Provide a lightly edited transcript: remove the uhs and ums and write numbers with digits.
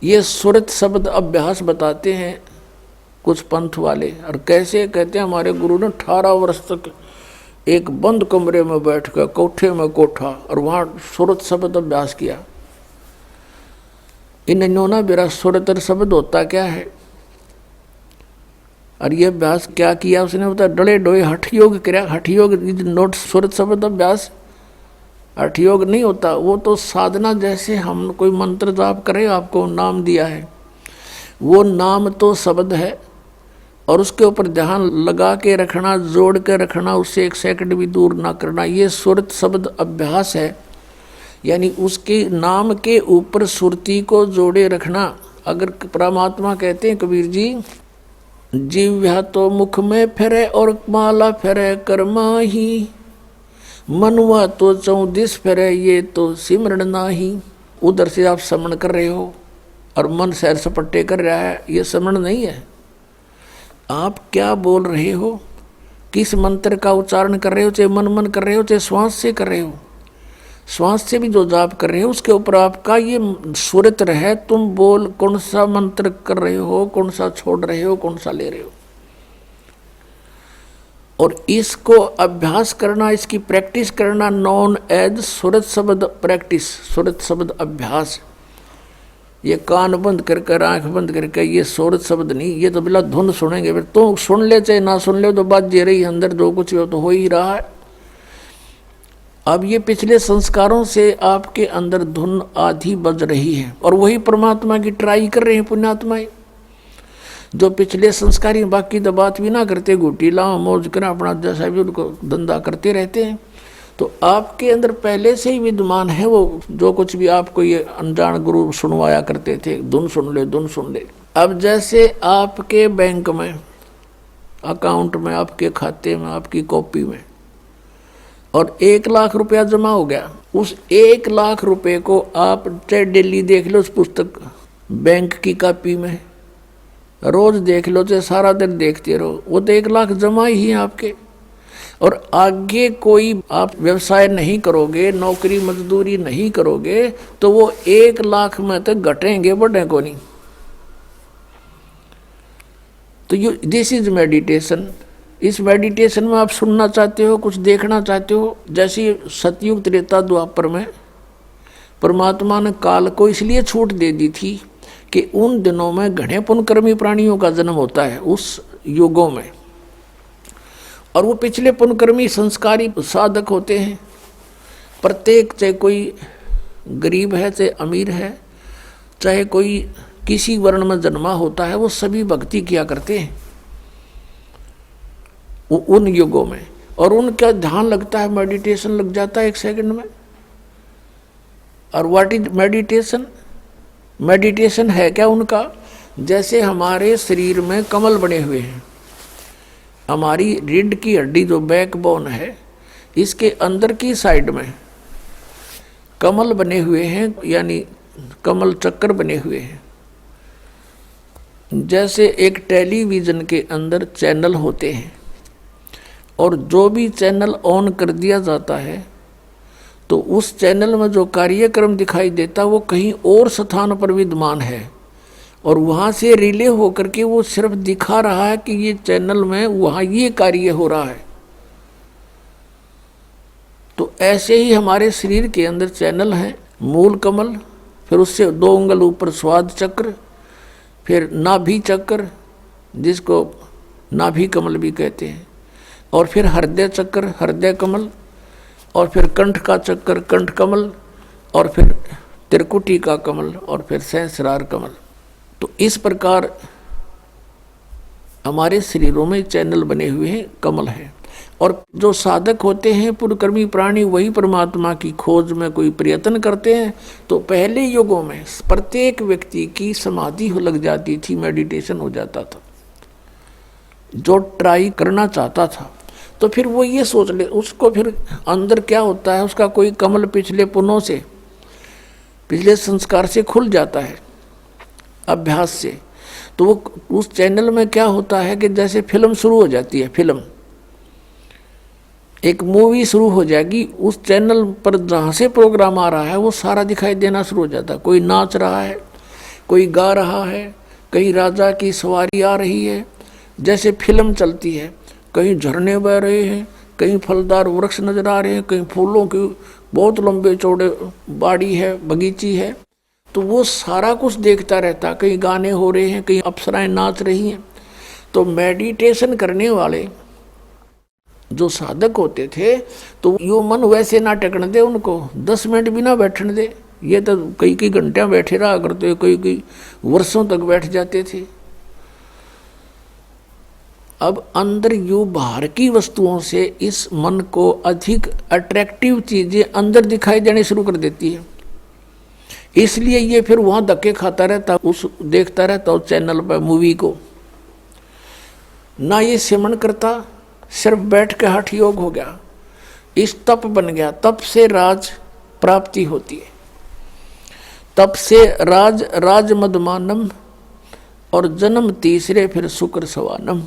ये सुरत शब्द अभ्यास बताते हैं कुछ पंथ वाले। और कैसे कहते हैं, हमारे गुरु ने 18 वर्ष तक एक बंद कमरे में बैठ कर, कोठे में कोठा, और वहाँ सुरत शब्द अभ्यास किया। इन्होंने मेरा सुरतर शब्द होता क्या है, और ये अभ्यास क्या किया उसने, बता डले डोए हठ योग किया। हठ योग नोट सुरत शब्द अभ्यास हठ योग नहीं होता, वो तो साधना। जैसे हम कोई मंत्र जाप करें, आपको नाम दिया है, वो नाम तो शब्द है, और उसके ऊपर ध्यान लगा के रखना, जोड़ के रखना, उससे 1 सेकंड भी दूर ना करना, ये सुरत शब्द अभ्यास है। यानी उसके नाम के ऊपर सुरती को जोड़े रखना। अगर परमात्मा कहते हैं कबीर जी, जीव्या तो मुख में फेरे और माला फेरे कर्मा ही, मनवा तो 34 फेरे ये तो सिमरण नाही। उधर से आप समण कर रहे हो और मन सैर सपट्टे कर रहा है, ये समण नहीं है। आप क्या बोल रहे हो, किस मंत्र का उच्चारण कर रहे हो, चाहे मन मन कर रहे हो, चाहे श्वास से कर रहे हो, श्वास से भी जो जाप कर रहे हो उसके ऊपर आपका ये सुरत रहे। तुम बोल कौन सा मंत्र कर रहे हो, कौन सा छोड़ रहे हो, कौन सा ले रहे हो। और इसको अभ्यास करना, इसकी प्रैक्टिस करना, नॉन एज सुरत शब्द प्रैक्टिस, सुरत शब्द अभ्यास। ये कान बंद करके, आंख बंद करके, ये सुरत शब्द नहीं, ये तो बिला धुन सुनेंगे। फिर तो सुन ले चाहे ना सुन ले, तो बात जे रही अंदर जो कुछ हो तो हो ही रहा है। अब ये पिछले संस्कारों से आपके अंदर धुन आधी बज रही है, और वही परमात्मा की ट्राई कर रहे हैं पुण्यात्माएं। जो पिछले संस्कारी बाकी तो बात भी ना करते, घूटी लाओ मौज करें, अपना जैसा भी उनको धंधा करते रहते हैं। तो आपके अंदर पहले से ही विद्यमान है वो, जो कुछ भी आपको ये अनजान गुरु सुनवाया करते थे, धुन सुन ले, धुन सुन ले। अब जैसे आपके बैंक में, अकाउंट में, आपके खाते में, आपकी कॉपी में, और 1 लाख रुपया जमा हो गया, उस 1 लाख रुपए को आप चाहे डेली देख लो उस पुस्तक बैंक की कॉपी में, रोज देख लो, चाहे सारा दिन देखते रहो, वो तो 1 लाख जमा ही है आपके। और आगे कोई आप व्यवसाय नहीं करोगे, नौकरी मजदूरी नहीं करोगे, तो वो 1 लाख में तक घटेंगे, बढ़े को नहीं। तो ये दिस इज मेडिटेशन। इस मेडिटेशन में आप सुनना चाहते हो, कुछ देखना चाहते हो। जैसे सतयुग त्रेता द्वापर में परमात्मा ने काल को इसलिए छूट दे दी थी कि उन दिनों में घने पुण्यकर्मी प्राणियों का जन्म होता है उस युगों में, और वो पिछले पुण्यकर्मी संस्कारी साधक होते हैं। प्रत्येक, चाहे कोई गरीब है, चाहे अमीर है, चाहे कोई किसी वर्ण में जन्मा होता है, वो सभी भक्ति किया करते हैं उन युगों में। और उनका ध्यान लगता है, मेडिटेशन लग जाता है 1 सेकंड में। और व्हाट इज मेडिटेशन? मेडिटेशन है क्या उनका? जैसे हमारे शरीर में कमल बने हुए हैं, हमारी रीढ़ की हड्डी जो बैकबोन है, इसके अंदर की साइड में कमल बने हुए हैं, यानी कमल चक्कर बने हुए हैं। जैसे एक टेलीविज़न के अंदर चैनल होते हैं, और जो भी चैनल ऑन कर दिया जाता है तो उस चैनल में जो कार्यक्रम दिखाई देता वो कहीं और स्थान पर विद्यमान है, और वहाँ से रिले होकर के वो सिर्फ दिखा रहा है कि ये चैनल में वहाँ ये कार्य हो रहा है। तो ऐसे ही हमारे शरीर के अंदर चैनल हैं, मूल कमल, फिर उससे 2 उंगल ऊपर स्वाद चक्र, फिर नाभि चक्र जिसको नाभि कमल भी कहते हैं, और फिर हृदय चक्र, हृदय कमल, और फिर कंठ का चक्कर, कंठ कमल, और फिर त्रिकुटी का कमल, और फिर सहस्रार कमल। तो इस प्रकार हमारे शरीरों में चैनल बने हुए हैं, कमल है। और जो साधक होते हैं पुण्यकर्मी प्राणी, वही परमात्मा की खोज में कोई प्रयत्न करते हैं, तो पहले युगों में प्रत्येक व्यक्ति की समाधि लग जाती थी, मेडिटेशन हो जाता था। जो ट्राई करना चाहता था तो फिर वो ये सोच ले, उसको फिर अंदर क्या होता है, उसका कोई कमल पिछले पुण्यों से, पिछले संस्कार से खुल जाता है अभ्यास से। तो वो उस चैनल में क्या होता है कि जैसे फिल्म शुरू हो जाती है, फिल्म एक मूवी शुरू हो जाएगी, उस चैनल पर जहाँ से प्रोग्राम आ रहा है वो सारा दिखाई देना शुरू हो जाता है। कोई नाच रहा है, कोई गा रहा है, कहीं राजा की सवारी आ रही है, जैसे फिल्म चलती है, कहीं झरने बह रहे हैं, कहीं फलदार वृक्ष नजर आ रहे हैं, कहीं फूलों की बहुत लंबे चौड़े बाड़ी है, बगीची है, तो वो सारा कुछ देखता रहता। कहीं गाने हो रहे हैं, कहीं अप्सराएं नाच रही हैं। तो मेडिटेशन करने वाले जो साधक होते थे, तो यो मन वैसे ना टेकने दे उनको, 10 मिनट भी ना बैठने दे। ये तो कई कई घंटे बैठे रहा करते, कई वर्षों तक बैठ जाते थे। अब अंदर यू बाहर की वस्तुओं से इस मन को अधिक अट्रैक्टिव चीजें अंदर दिखाई देनी शुरू कर देती है। इसलिए ये फिर वहां धक्के खाता रहता, उस देखता रहता उस चैनल पर मूवी को, ना ये सिमरण करता, सिर्फ बैठ के हठ योग हो गया, इस तप बन गया। तप से राज प्राप्ति होती है, तप से राज मदमानम, और जन्म तीसरे फिर शुक्र सवानम।